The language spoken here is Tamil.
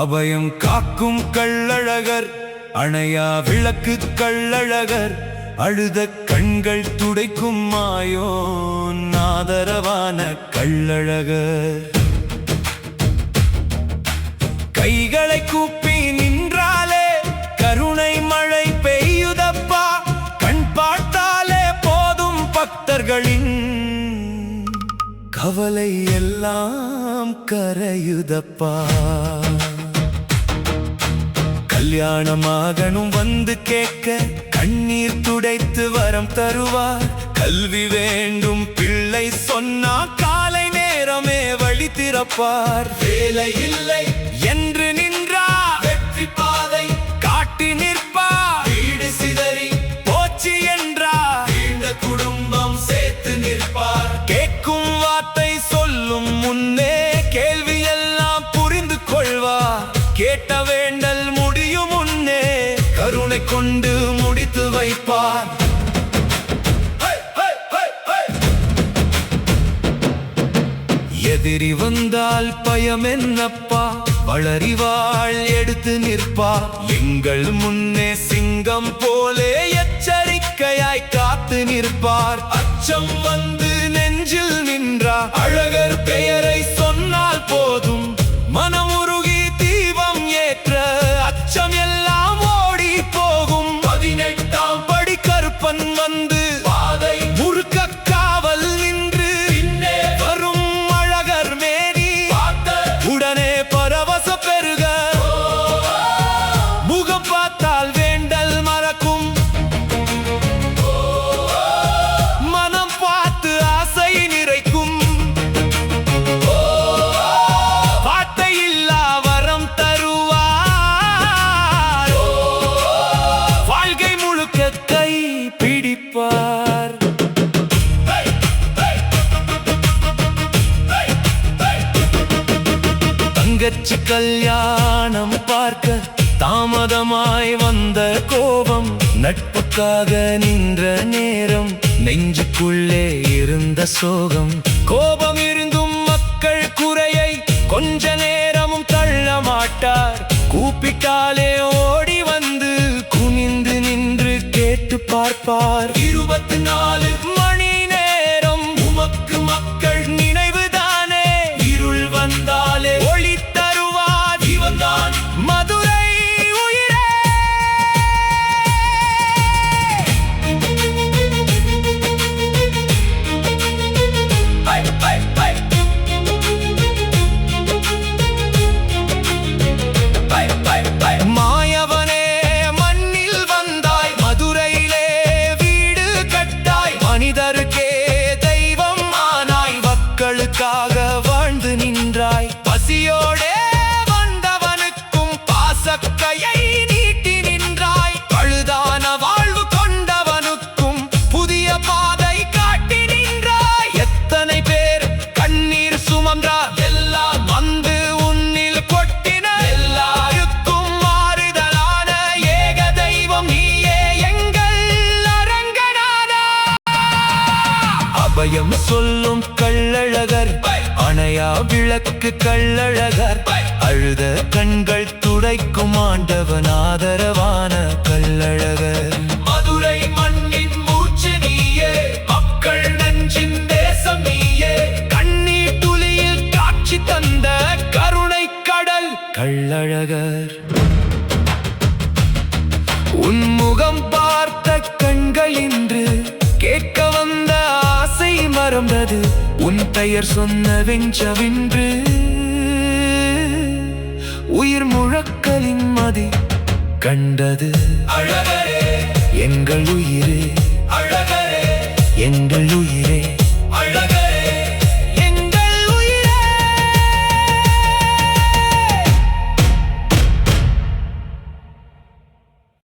அபயம் காக்கும் கள்ளழகர், அணையா விளக்கு கள்ளழகர், அழுத கண்கள் துடைக்கும் மாயோன் ஆதரவான கள்ளழகர். கைகளை கூப்பி நின்றாலே கருணை மழை பெய்யுதப்பா, கண் பார்த்தாலே போதும் பக்தர்களின் கவலை எல்லாம் கரையுதப்பா. கல்யாணமாகணும் வந்து கேட்க கண்ணீர் துடைத்து வரம் தருவார். கல்வி வேண்டும் பிள்ளை சொன்னா காலை நேரமே வழி திறப்பார். வேலை இல்லை என்று நின்றார் வெற்றி பாதை காட்டி நிற்பார். வீடு சிதறி போச்சு என்றார் இந்த குடும்பம் சேர்த்து நிற்பார். கேட்கும் வார்த்தை சொல்லும் முன்னே கேள்வி எல்லாம் புரிந்து கொள்வார். கேட்ட வேண்டல் முடியும் முன்னே கருணை கொண்டு முடித்து வைப்பார். எதிரி வந்தால் பயம் என்னப்பா, வளரிவாள் எடுத்து நிற்பார். எங்கள் முன்னே சிங்கம் போலே எச்சரிக்கையாய் காத்து நிற்பார். அச்சம் வந்து நெஞ்சில் நின்றார். அழகர் பெயரை சொன்னால் போதும் மனம் உருகி தீபம் ஏற்ற அச்சம் எல்லாம் ஓடி போகும். 18ஆம் படி கருப்பன் வந்து பாதை முறுக்க காவல் நின்று பின்னே வரும் அழகர் மேனி பார்த்த உடனே பரவச பெருக. முகம் பார்த்தால் வேண்டல் மறக்கும், மனம் பார்த்து ஆசை நிறைக்கும். வார்த்தை இல்லா வரம் தருவார், வாழ்க்கை முழுக்க கை பிடிப்பார். தங்கச்சி கல்யாணம் பார்க்க தாமதமாய் வந்த கோபம், நட்புக்காக நின்ற நேரம் நெஞ்சுக்குள்ளே இருந்த சோகம். கோபம் இருந்தும் மக்கள் குறையை கொஞ்ச நேரமும் தள்ள மாட்டார். கூப்பிட்டாலே ஓடி வந்து குனிந்து நின்று கேட்டு பார்ப்பார். 24 மணி நேரம் உமக்கு மக்கள் நினைவுதானே, இருள் வந்தாலே ஒளி தருவார். இவன்தான் மதுரை உயிரே. மாயவனே மண்ணில் வந்தாய், மதுரையிலே வீடு கட்டாய். மனிதருக்கே தெய்வம் ஆனாய், மக்களுக்காக வாழ்ந்து நின்றாய். பசியோடே வந்தவனுக்கும் பாசக்கையை நீட்டி நின்றாய். பழுதான வாழ்வு கொண்டவனுக்கும் புதிய பாதை காட்டி நின்றாய். எத்தனை பேர் கண்ணீர் சுமன்றார், எல்லாம் வந்து உன்னில் கொட்டின. எல்லாருக்கும் மாறுதலான ஏக தெய்வம் நீயே எங்கள் அரங்கநாதா. அபயம் சொல்லும் கள்ளழகர், அணையா விளக்கு கள்ளழகர், அழுத கண்கள் துடைக்கும் ஆண்டவன் ஆதரவான கள்ளழகர். மதுரை மண்ணின் மூச்சு நீயே, மக்கள் நெஞ்சின் தேசம் நீயே. கண்ணீர் துளியில் காட்சி தந்த கருணை கடல் கள்ளழகர். உன்முகம் பார்த்த கண்கள் இன்று கேட்க வந்த ஆசை மறந்தது. உன் பெயர் சொன்ன வெஞ்சவின்று உயிர் முழக்கலின் மதி கண்டது. அழகரே எங்கள் உயிரே, அழகரே எங்கள் உயிரே.